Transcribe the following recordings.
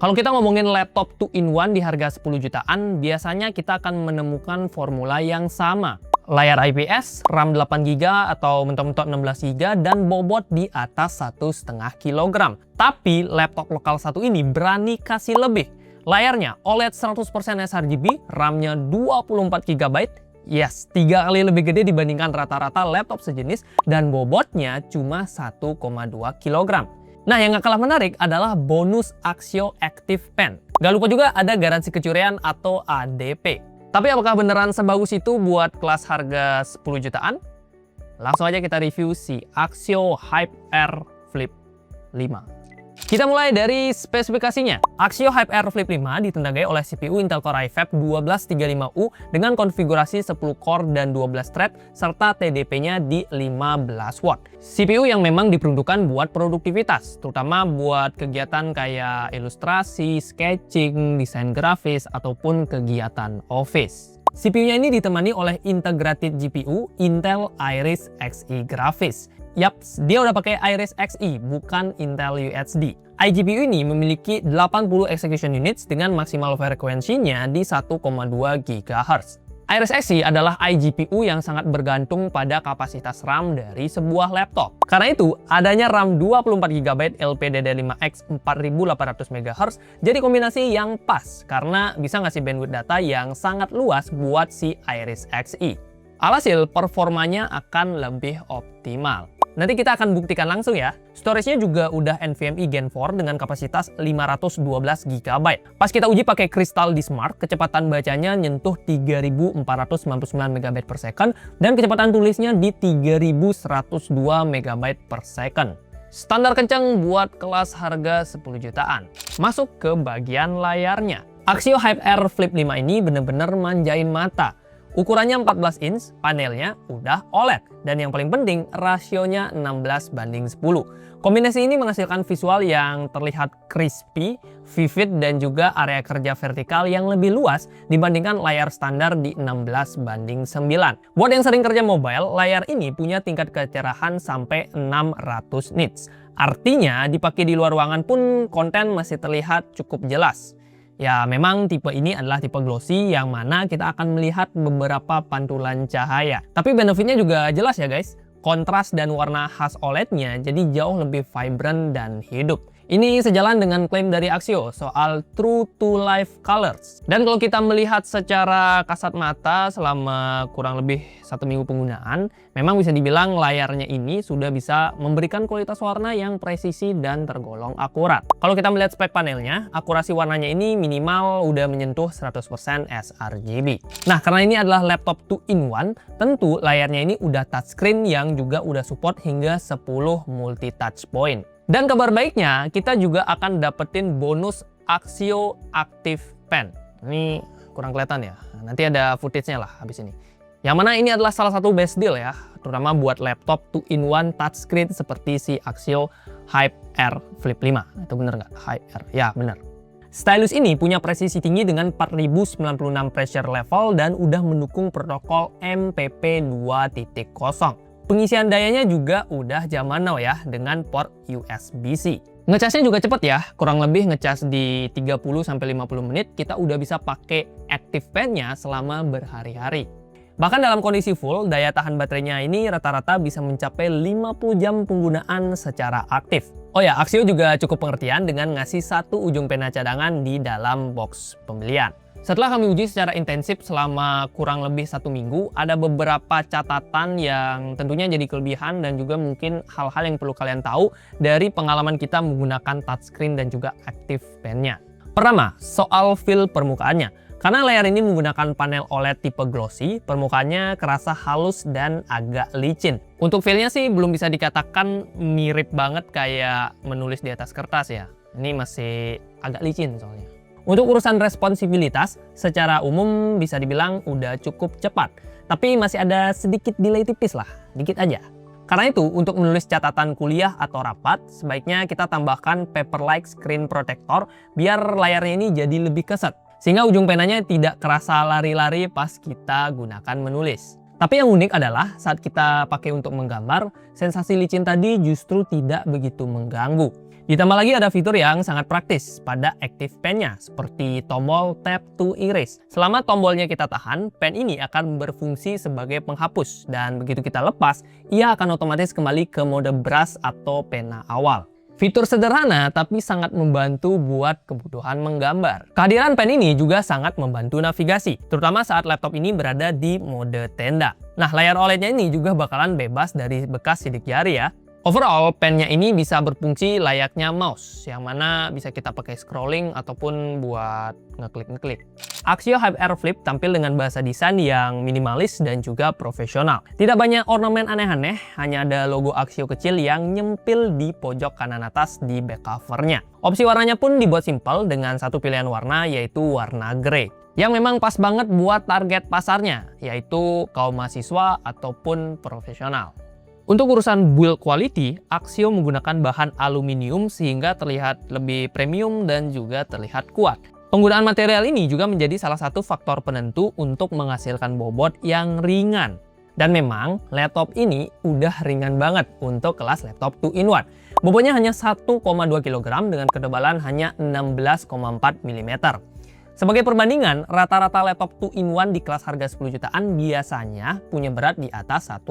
Kalau kita ngomongin laptop 2-in-1 di harga 10 jutaan, biasanya kita akan menemukan formula yang sama. Layar IPS, RAM 8GB atau mentok-mentok 16GB, dan bobot di atas 1,5 kg. Tapi laptop lokal satu ini berani kasih lebih. Layarnya OLED 100% sRGB, RAM-nya 24GB, yes, 3 kali lebih gede dibandingkan rata-rata laptop sejenis, dan bobotnya cuma 1,2 kg. Nah, yang gak kalah menarik adalah bonus Axio Active Pen. Gak lupa juga ada garansi kecurian atau ADP. Tapi apakah beneran sebagus itu buat kelas harga 10 jutaan? Langsung aja kita review si Axio HyperR Flip 5. Kita mulai dari spesifikasinya. Axio HyperR Flip 5 ditenagai oleh CPU Intel Core i5 1235U dengan konfigurasi 10 core dan 12 thread serta TDP-nya di 15 watt. CPU yang memang diperuntukkan buat produktivitas, terutama buat kegiatan kayak ilustrasi, sketching, desain grafis, ataupun kegiatan office. CPU-nya ini ditemani oleh integrated GPU Intel Iris Xe Graphics. Yaps, dia udah pakai Iris Xe, bukan Intel UHD. iGPU ini memiliki 80 execution units dengan maksimal frekuensinya di 1,2 GHz. Iris Xe adalah iGPU yang sangat bergantung pada kapasitas RAM dari sebuah laptop. Karena itu, adanya RAM 24GB LPDDR5X 4800 MHz jadi kombinasi yang pas karena bisa ngasih bandwidth data yang sangat luas buat si Iris Xe. Alhasil, performanya akan lebih optimal. Nanti kita akan buktikan langsung ya. Storage-nya juga udah NVMe Gen 4 dengan kapasitas 512GB. Pas kita uji pakai Crystal D-Smart, kecepatan bacanya nyentuh 3499 MB per second dan kecepatan tulisnya di 3102 MB per second. Standar kencang buat kelas harga 10 jutaan. Masuk ke bagian layarnya. Axio HyperR Flip 5 ini bener-bener manjain mata. Ukurannya 14 inch, panelnya udah OLED, dan yang paling penting rasionya 16:10. Kombinasi ini menghasilkan visual yang terlihat crispy, vivid, dan juga area kerja vertikal yang lebih luas dibandingkan layar standar di 16:9. Buat yang sering kerja mobile, layar ini punya tingkat kecerahan sampai 600 nits. Artinya dipakai di luar ruangan pun konten masih terlihat cukup jelas. Ya, memang tipe ini adalah tipe glossy yang mana kita akan melihat beberapa pantulan cahaya. Tapi benefitnya juga jelas ya guys. Kontras dan warna khas OLED-nya jadi jauh lebih vibrant dan hidup. Ini sejalan dengan klaim dari Axio soal true to life colors. Dan kalau kita melihat secara kasat mata selama kurang lebih 1 minggu penggunaan, memang bisa dibilang layarnya ini sudah bisa memberikan kualitas warna yang presisi dan tergolong akurat. Kalau kita melihat spek panelnya, akurasi warnanya ini minimal udah menyentuh 100% sRGB. Nah, karena ini adalah laptop 2-in-1, tentu layarnya ini udah touchscreen yang juga udah support hingga 10 multi touch point. Dan kabar baiknya, kita juga akan dapetin bonus Axio Active Pen. Ini kurang kelihatan ya, nanti ada footage-nya lah habis ini. Yang mana ini adalah salah satu best deal ya, terutama buat laptop 2-in-1 touchscreen seperti si Axio HyperR Flip 5. Itu bener nggak? Hyper, ya bener. Stylus ini punya presisi tinggi dengan 4096 pressure level dan udah mendukung protokol MPP 2.0. Pengisian dayanya juga udah zaman now ya dengan port USB-C. Ngecasnya juga cepet ya, kurang lebih ngecas di 30-50 menit kita udah bisa pakai Active Pen-nya selama berhari-hari. Bahkan dalam kondisi full, daya tahan baterainya ini rata-rata bisa mencapai 50 jam penggunaan secara aktif. Oh ya, Axio juga cukup pengertian dengan ngasih satu ujung pena cadangan di dalam box pembelian. Setelah kami uji secara intensif selama kurang lebih 1 minggu, ada beberapa catatan yang tentunya jadi kelebihan dan juga mungkin hal-hal yang perlu kalian tahu dari pengalaman kita menggunakan touchscreen dan juga Active Pen-nya. Pertama, soal feel permukaannya. Karena layar ini menggunakan panel OLED tipe glossy, permukaannya kerasa halus dan agak licin. Untuk feel-nya sih belum bisa dikatakan mirip banget kayak menulis di atas kertas ya. Ini masih agak licin soalnya. Untuk urusan responsibilitas, secara umum bisa dibilang udah cukup cepat. Tapi masih ada sedikit delay tipis lah, dikit aja. Karena itu, untuk menulis catatan kuliah atau rapat, sebaiknya kita tambahkan Paperlike Screen Protector biar layarnya ini jadi lebih keset. Sehingga ujung penanya tidak kerasa lari-lari pas kita gunakan menulis. Tapi yang unik adalah saat kita pakai untuk menggambar, sensasi licin tadi justru tidak begitu mengganggu. Ditambah lagi ada fitur yang sangat praktis pada Active Pen-nya, seperti tombol Tap to Erase. Selama tombolnya kita tahan, pen ini akan berfungsi sebagai penghapus, dan begitu kita lepas, ia akan otomatis kembali ke mode brush atau pena awal. Fitur sederhana tapi sangat membantu buat kebutuhan menggambar. Kehadiran pen ini juga sangat membantu navigasi, terutama saat laptop ini berada di mode tenda. Nah, layar OLED-nya ini juga bakalan bebas dari bekas sidik jari ya. Overall, pennya ini bisa berfungsi layaknya mouse, yang mana bisa kita pakai scrolling ataupun buat ngeklik-ngeklik. Axio Hype Air Flip tampil dengan bahasa desain yang minimalis dan juga profesional. Tidak banyak ornamen aneh-aneh, hanya ada logo Axio kecil yang nyempil di pojok kanan atas di back covernya. Opsi warnanya pun dibuat simpel dengan satu pilihan warna, yaitu warna grey, yang memang pas banget buat target pasarnya, yaitu kaum mahasiswa ataupun profesional. Untuk urusan build quality, Axio menggunakan bahan aluminium sehingga terlihat lebih premium dan juga terlihat kuat. Penggunaan material ini juga menjadi salah satu faktor penentu untuk menghasilkan bobot yang ringan. Dan memang laptop ini udah ringan banget untuk kelas laptop 2-in-1. Bobotnya hanya 1,2 kg dengan ketebalan hanya 16,4 mm. Sebagai perbandingan, rata-rata laptop 2-in-1 di kelas harga 10 jutaan biasanya punya berat di atas 1,5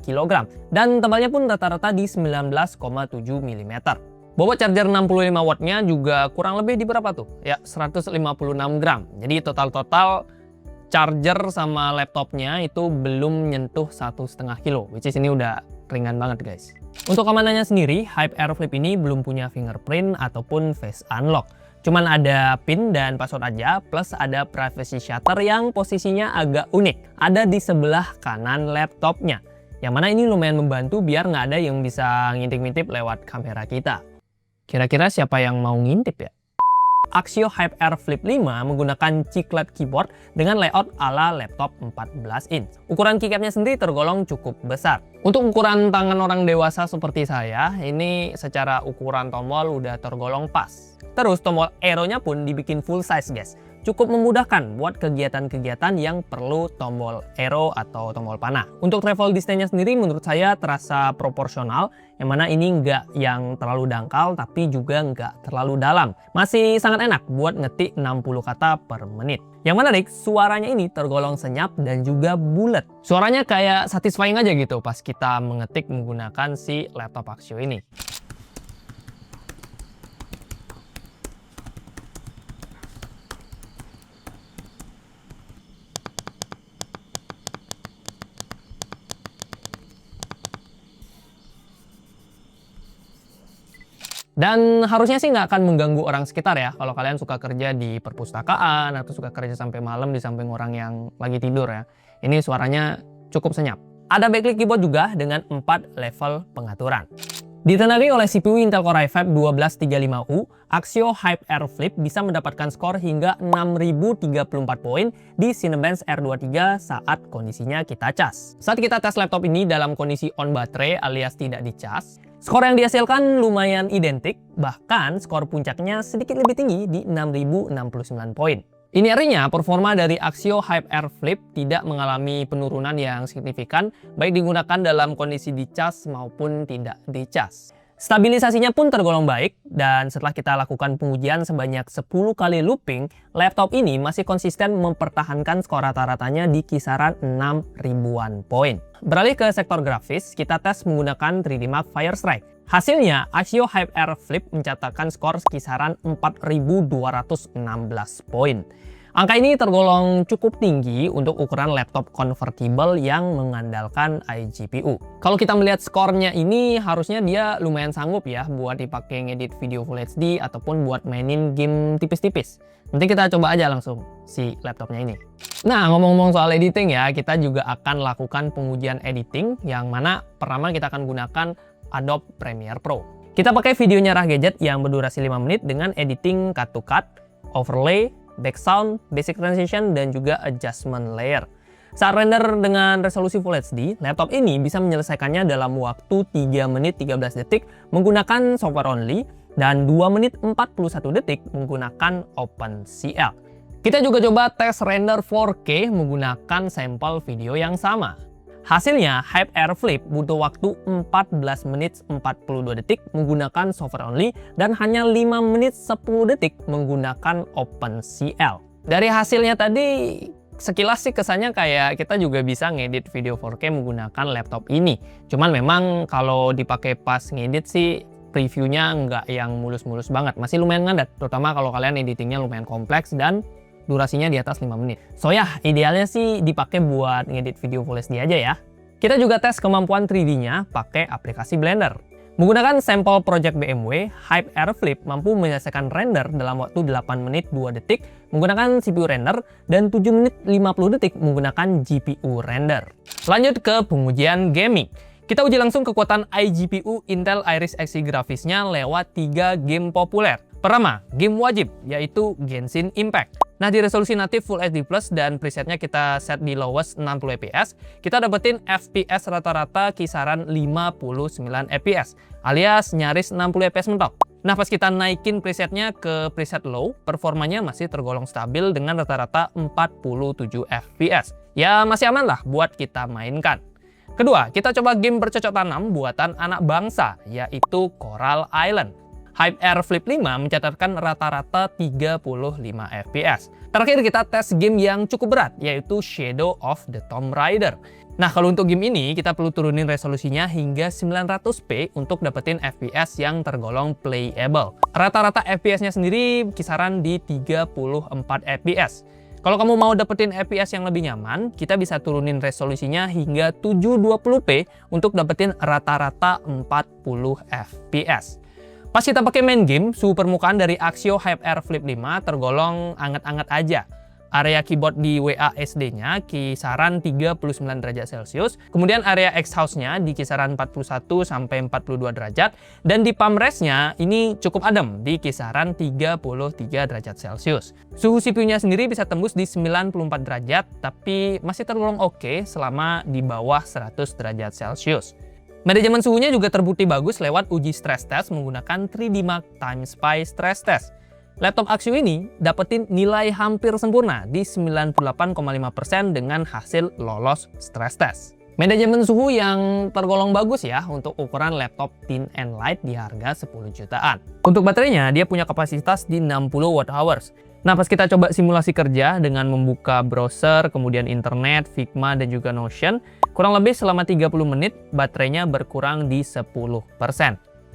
kg. Dan tebalnya pun rata-rata di 19,7 mm. Bobot charger 65 wattnya juga kurang lebih di berapa tuh? Ya, 156 gram. Jadi total charger sama laptopnya itu belum nyentuh 1,5 kilo. Which is ini udah ringan banget guys. Untuk keamanannya sendiri, Hype Air Flip ini belum punya fingerprint ataupun face unlock. Cuman ada PIN dan password aja, plus ada privacy shutter yang posisinya agak unik. Ada di sebelah kanan laptopnya. Yang mana ini lumayan membantu biar nggak ada yang bisa ngintip-ngintip lewat kamera kita. Kira-kira siapa yang mau ngintip ya? Axio Hype Air Flip 5 menggunakan chiclet keyboard dengan layout ala laptop 14 inch. Ukuran keycapnya sendiri tergolong cukup besar. Untuk ukuran tangan orang dewasa seperti saya, ini secara ukuran tombol udah tergolong pas. Terus tombol arrow-nya pun dibikin full size guys. Cukup memudahkan buat kegiatan-kegiatan yang perlu tombol arrow atau tombol panah. Untuk travel distance-nya sendiri menurut saya terasa proporsional, yang mana ini nggak yang terlalu dangkal tapi juga nggak terlalu dalam. Masih sangat enak buat ngetik 60 kata per menit. Yang menarik, suaranya ini tergolong senyap dan juga bulat. Suaranya kayak satisfying aja gitu pas kita mengetik menggunakan si laptop Axio ini. Dan harusnya sih nggak akan mengganggu orang sekitar ya, kalau kalian suka kerja di perpustakaan atau suka kerja sampai malam di samping orang yang lagi tidur ya. Ini suaranya cukup senyap. Ada backlit keyboard juga dengan 4 level pengaturan. Ditenagai oleh CPU Intel Core i5 1235U, Axio Hype Air Flip bisa mendapatkan skor hingga 6034 poin di Cinebench R23 saat kondisinya kita cas. Saat kita tes laptop ini dalam kondisi on baterai alias tidak dicas, skor yang dihasilkan lumayan identik, bahkan skor puncaknya sedikit lebih tinggi di 6069 poin. Ini artinya performa dari Axio Hype Air Flip tidak mengalami penurunan yang signifikan, baik digunakan dalam kondisi dicas maupun tidak dicas. Stabilisasinya pun tergolong baik, dan setelah kita lakukan pengujian sebanyak 10 kali looping, laptop ini masih konsisten mempertahankan skor rata-ratanya di kisaran 6.000-an poin. Beralih ke sektor grafis, kita tes menggunakan 3D Mark Firestrike. Hasilnya, Axio Hype Air Flip mencatatkan skor kisaran 4.216 poin. Angka ini tergolong cukup tinggi untuk ukuran laptop convertible yang mengandalkan iGPU. Kalau kita melihat skornya ini, harusnya dia lumayan sanggup ya buat dipakai ngedit video Full HD ataupun buat mainin game tipis-tipis. Nanti kita coba aja langsung si laptopnya ini. Nah, ngomong-ngomong soal editing ya, kita juga akan lakukan pengujian editing yang mana pertama kita akan gunakan Adobe Premiere Pro. Kita pakai video nyerah gadget yang berdurasi 5 menit dengan editing cut to cut, overlay, background, basic transition, dan juga adjustment layer. Saat render dengan resolusi Full HD, laptop ini bisa menyelesaikannya dalam waktu 3 menit 13 detik menggunakan software only dan 2 menit 41 detik menggunakan OpenCL. Kita juga coba tes render 4K menggunakan sampel video yang sama. Hasilnya, HyperX Flip butuh waktu 14 menit 42 detik menggunakan software only dan hanya 5 menit 10 detik menggunakan OpenCL. Dari hasilnya tadi, sekilas sih kesannya kayak kita juga bisa ngedit video 4K menggunakan laptop ini. Cuman memang kalau dipakai pas ngedit sih previewnya nggak yang mulus-mulus banget. Masih lumayan ngadat, terutama kalau kalian editingnya lumayan kompleks dan durasinya di atas 5 menit. So ya, idealnya sih dipakai buat ngedit video Full HD aja ya. Kita juga tes kemampuan 3D-nya pakai aplikasi Blender. Menggunakan sampel project BMW, HyperX Flip mampu menyelesaikan render dalam waktu 8 menit 2 detik menggunakan CPU render dan 7 menit 50 detik menggunakan GPU render. Lanjut ke pengujian gaming. Kita uji langsung kekuatan iGPU Intel Iris Xe grafisnya lewat 3 game populer. Pertama, game wajib, yaitu Genshin Impact. Nah, di resolusi natif Full HD Plus dan presetnya kita set di lowest 60 fps, kita dapetin FPS rata-rata kisaran 59 fps, alias nyaris 60 fps mentok. Nah, pas kita naikin presetnya ke preset low, performanya masih tergolong stabil dengan rata-rata 47 fps. Ya, masih aman lah buat kita mainkan. Kedua, kita coba game bercocok tanam buatan anak bangsa, yaitu Coral Island. HyperX Flip 5 mencatatkan rata-rata 35 fps. Terakhir kita tes game yang cukup berat, yaitu Shadow of the Tomb Raider. Nah, kalau untuk game ini kita perlu turunin resolusinya hingga 900p untuk dapetin FPS yang tergolong playable. Rata-rata FPS-nya sendiri kisaran di 34 fps. Kalau kamu mau dapetin FPS yang lebih nyaman, kita bisa turunin resolusinya hingga 720p untuk dapetin rata-rata 40 fps. Pas kita pakai main game, suhu permukaan dari Axio HyperX Flip 5 tergolong anget-anget aja. Area keyboard di WASD-nya kisaran 39 derajat Celcius, kemudian area exhaust-nya di kisaran 41 sampai 42 derajat, dan di palm rest-nya ini cukup adem di kisaran 33 derajat Celcius. Suhu CPU-nya sendiri bisa tembus di 94 derajat, tapi masih tergolong oke selama di bawah 100 derajat Celcius. Manajemen suhunya juga terbukti bagus lewat uji stress test menggunakan 3D Mark TimeSpy Stress Test. Laptop Axio ini dapetin nilai hampir sempurna di 98,5% dengan hasil lolos stress test. Manajemen suhu yang tergolong bagus ya untuk ukuran laptop thin and light di harga 10 jutaan. Untuk baterainya, dia punya kapasitas di 60 Wh. Nah, pas kita coba simulasi kerja dengan membuka browser, kemudian internet, Figma, dan juga Notion, kurang lebih selama 30 menit, baterainya berkurang di 10%.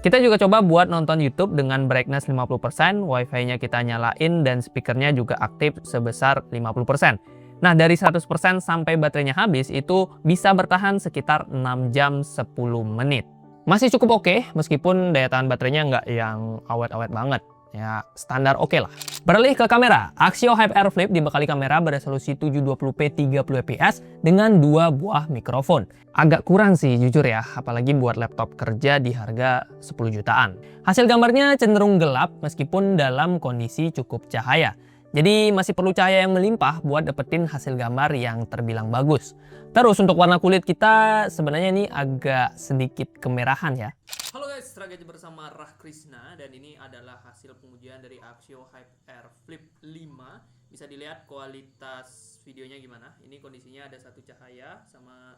Kita juga coba buat nonton YouTube dengan brightness 50%, Wi-Fi-nya kita nyalain, dan speakernya juga aktif sebesar 50%. Nah, dari 100% sampai baterainya habis, itu bisa bertahan sekitar 6 jam 10 menit. Masih cukup oke, meskipun daya tahan baterainya nggak yang awet-awet banget. Ya, standar oke lah. Beralih ke kamera, Axio HyperX Flip dibekali kamera beresolusi 720p 30 fps dengan 2 buah mikrofon. Agak kurang sih jujur ya, apalagi buat laptop kerja di harga 10 jutaan. Hasil gambarnya cenderung gelap meskipun dalam kondisi cukup cahaya. Jadi masih perlu cahaya yang melimpah buat dapetin hasil gambar yang terbilang bagus. Terus untuk warna kulit kita sebenarnya ini agak sedikit kemerahan ya. Halo guys, Ragaja bersama Rah Krishna dan ini adalah hasil pengujian dari Axio HyperX Flip 5. Bisa dilihat kualitas videonya gimana. Ini kondisinya ada satu cahaya sama,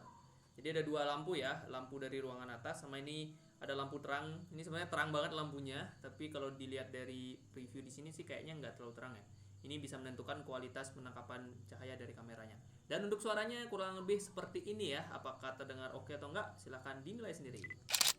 jadi ada dua lampu ya, lampu dari ruangan atas sama ini ada lampu terang. Ini sebenarnya terang banget lampunya, tapi kalau dilihat dari preview di sini sih kayaknya nggak terlalu terang ya. Ini bisa menentukan kualitas penangkapan cahaya dari kameranya. Dan untuk suaranya kurang lebih seperti ini ya. Apakah terdengar oke atau enggak? Silahkan dinilai sendiri.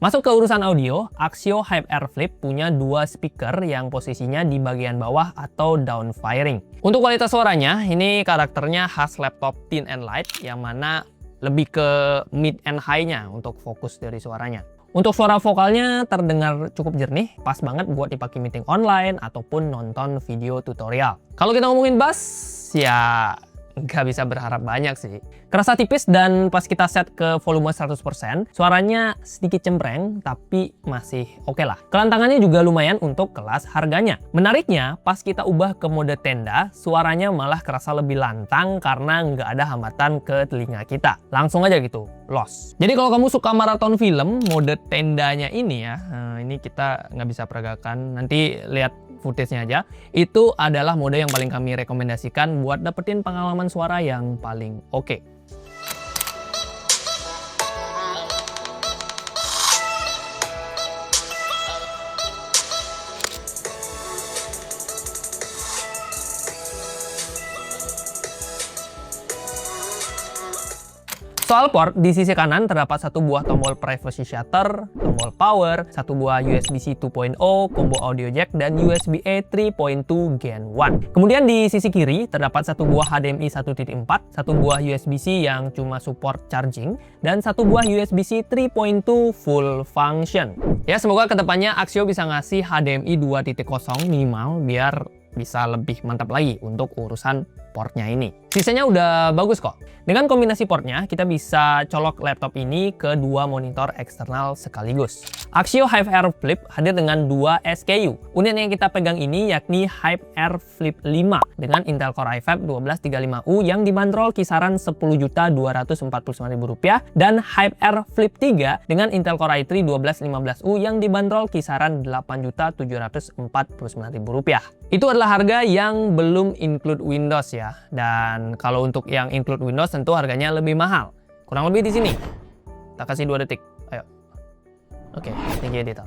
Masuk ke urusan audio, Axio HyperX Flip punya dua speaker yang posisinya di bagian bawah atau down firing. Untuk kualitas suaranya, ini karakternya khas laptop thin and light, yang mana lebih ke mid and high-nya untuk fokus dari suaranya. Untuk suara vokalnya terdengar cukup jernih, pas banget buat dipakai meeting online ataupun nonton video tutorial. Kalau kita ngomongin bass, ya nggak bisa berharap banyak sih. Kerasa tipis dan pas kita set ke volume 100%, suaranya sedikit cempreng tapi masih oke lah. Kelantangannya juga lumayan untuk kelas harganya. Menariknya, pas kita ubah ke mode tenda, suaranya malah kerasa lebih lantang karena nggak ada hambatan ke telinga kita. Langsung aja gitu, loss. Jadi kalau kamu suka maraton film, mode tendanya ini ya, ini kita nggak bisa peragakan. Nanti lihat footage-nya aja. Itu adalah mode yang paling kami rekomendasikan buat dapetin pengalaman suara yang paling oke. Soal port, di sisi kanan terdapat satu buah tombol privacy shutter, tombol power, satu buah USB-C 2.0, combo audio jack, dan USB-A 3.2 Gen 1. Kemudian di sisi kiri terdapat satu buah HDMI 1.4, satu buah USB-C yang cuma support charging, dan satu buah USB-C 3.2 full function. Ya, semoga kedepannya Axio bisa ngasih HDMI 2.0 minimal biar bisa lebih mantap lagi untuk urusan portnya ini. Sisanya udah bagus kok. Dengan kombinasi portnya, kita bisa colok laptop ini ke dua monitor eksternal sekaligus. Axio HyperX Flip hadir dengan dua SKU. Unit yang kita pegang ini yakni HyperX Flip 5 dengan Intel Core i5 1235U yang dibanderol kisaran Rp10.249.000 dan HyperX Flip 3 dengan Intel Core i3 1215U yang dibanderol kisaran Rp8.749.000. Itu adalah harga yang belum include Windows ya. Dan kalau untuk yang include Windows tentu harganya lebih mahal. Kurang lebih di sini. Kita kasih 2 detik. Ayo. Oke, thank you editor.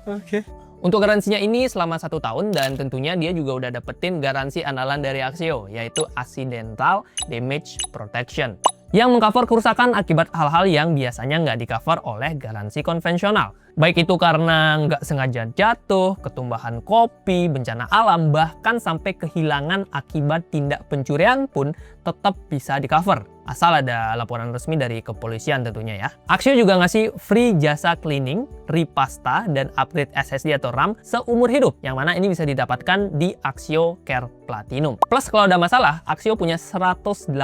Oke. Untuk garansinya ini selama 1 tahun dan tentunya dia juga udah dapetin garansi andalan dari Axio, yaitu Accidental Damage Protection, yang mengcover kerusakan akibat hal-hal yang biasanya nggak di-cover oleh garansi konvensional. Baik itu karena nggak sengaja jatuh, ketumbahan kopi, bencana alam, bahkan sampai kehilangan akibat tindak pencurian pun tetap bisa di-cover. Asal ada laporan resmi dari kepolisian tentunya ya. Axio juga ngasih free jasa cleaning, repasta, dan upgrade SSD atau RAM seumur hidup, yang mana ini bisa didapatkan di Axio Care Platinum. Plus kalau ada masalah, Axio punya 183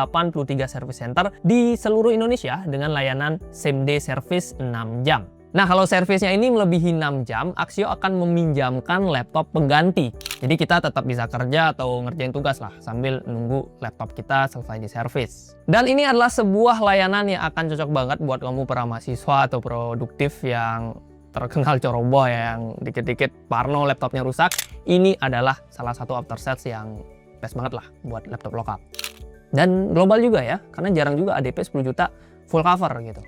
service center di seluruh Indonesia dengan layanan same day service 6 jam. Nah, kalau servisnya ini melebihi 6 jam, Axio akan meminjamkan laptop pengganti. Jadi kita tetap bisa kerja atau ngerjain tugas lah sambil nunggu laptop kita selesai di servis. Dan ini adalah sebuah layanan yang akan cocok banget buat kamu para mahasiswa atau produktif yang terkenal ceroboh ya, yang dikit-dikit parno laptopnya rusak. Ini adalah salah satu after sales yang best banget lah buat laptop lokal. Dan global juga ya, karena jarang juga ADP 10 juta full cover gitu.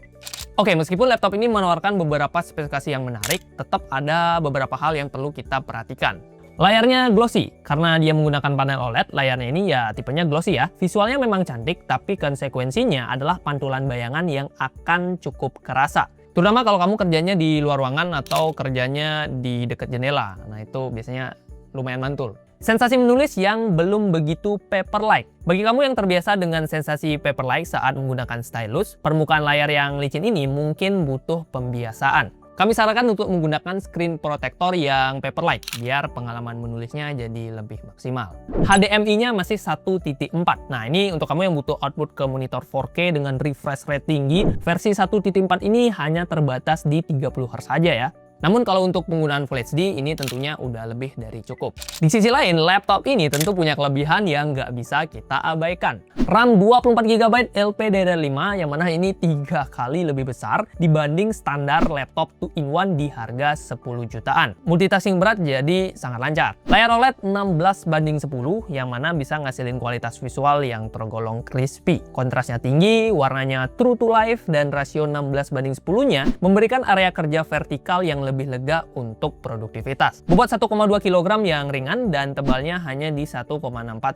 Oke, meskipun laptop ini menawarkan beberapa spesifikasi yang menarik, tetap ada beberapa hal yang perlu kita perhatikan. Layarnya glossy, karena dia menggunakan panel OLED, layarnya ini ya tipenya glossy ya. Visualnya memang cantik, tapi konsekuensinya adalah pantulan bayangan yang akan cukup kerasa. Terutama kalau kamu kerjanya di luar ruangan atau kerjanya di dekat jendela. Nah itu biasanya lumayan mantul. Sensasi menulis yang belum begitu paper-like. Bagi kamu yang terbiasa dengan sensasi paper-like saat menggunakan stylus, permukaan layar yang licin ini mungkin butuh pembiasaan. Kami sarankan untuk menggunakan screen protector yang paper-like, biar pengalaman menulisnya jadi lebih maksimal. HDMI-nya masih 1.4. Nah ini untuk kamu yang butuh output ke monitor 4K dengan refresh rate tinggi, versi 1.4 ini hanya terbatas di 30Hz saja ya. Namun kalau untuk penggunaan Full HD ini tentunya udah lebih dari cukup. Di sisi lain, laptop ini tentu punya kelebihan yang nggak bisa kita abaikan. RAM 24GB LPDDR5 yang mana ini 3 kali lebih besar dibanding standar laptop 2-in-1 di harga 10 jutaan. Multitasking berat jadi sangat lancar. Layar OLED 16:10 yang mana bisa ngasilin kualitas visual yang tergolong crispy. Kontrasnya tinggi, warnanya true to life, dan rasio 16:10-nya memberikan area kerja vertikal yang lebih lega untuk produktivitas. Bobot 1,2 kg yang ringan dan tebalnya hanya di 1,64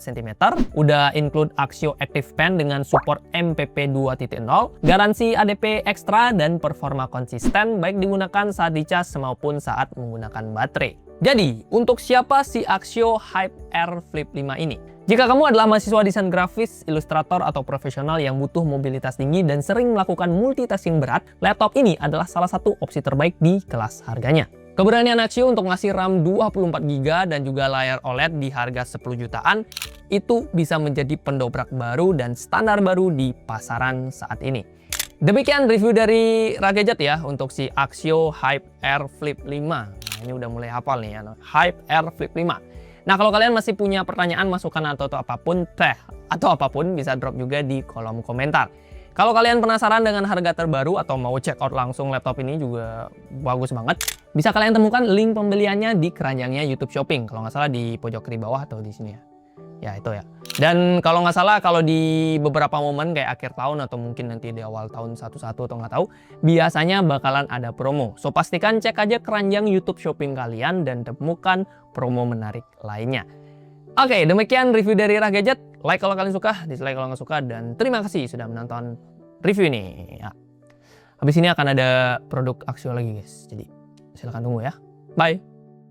cm. Udah include Axio Active Pen dengan support MPP 2.0, garansi ADP ekstra, dan performa konsisten baik digunakan saat dicas maupun saat menggunakan baterai. Jadi, untuk siapa si Axio HyperX Flip 5 ini? Jika kamu adalah mahasiswa desain grafis, ilustrator, atau profesional yang butuh mobilitas tinggi dan sering melakukan multitasking berat, laptop ini adalah salah satu opsi terbaik di kelas harganya. Keberanian Axio untuk ngasih RAM 24GB dan juga layar OLED di harga 10 jutaan itu bisa menjadi pendobrak baru dan standar baru di pasaran saat ini. Demikian review dari Ragadget ya untuk si Axio HyperX Flip 5. Nah, ini udah mulai hafal nih ya, HyperX Flip 5. Nah, kalau kalian masih punya pertanyaan, masukan atau apapun bisa drop juga di kolom komentar. Kalau kalian penasaran dengan harga terbaru atau mau check out langsung laptop ini juga bagus banget, bisa kalian temukan link pembeliannya di keranjangnya YouTube Shopping. Kalau nggak salah di pojok kiri bawah atau di sini ya. Ya itu ya. Dan kalau nggak salah kalau di beberapa momen kayak akhir tahun atau mungkin nanti di awal tahun satu atau nggak tahu, biasanya bakalan ada promo. So pastikan cek aja keranjang YouTube Shopping kalian dan temukan promo menarik lainnya. Oke, demikian review dari Ragadget. Like kalau kalian suka, dislike kalau nggak suka, dan terima kasih sudah menonton. review nih. Ya. Habis ini akan ada produk Axio lagi guys. Jadi silahkan tunggu ya. Bye.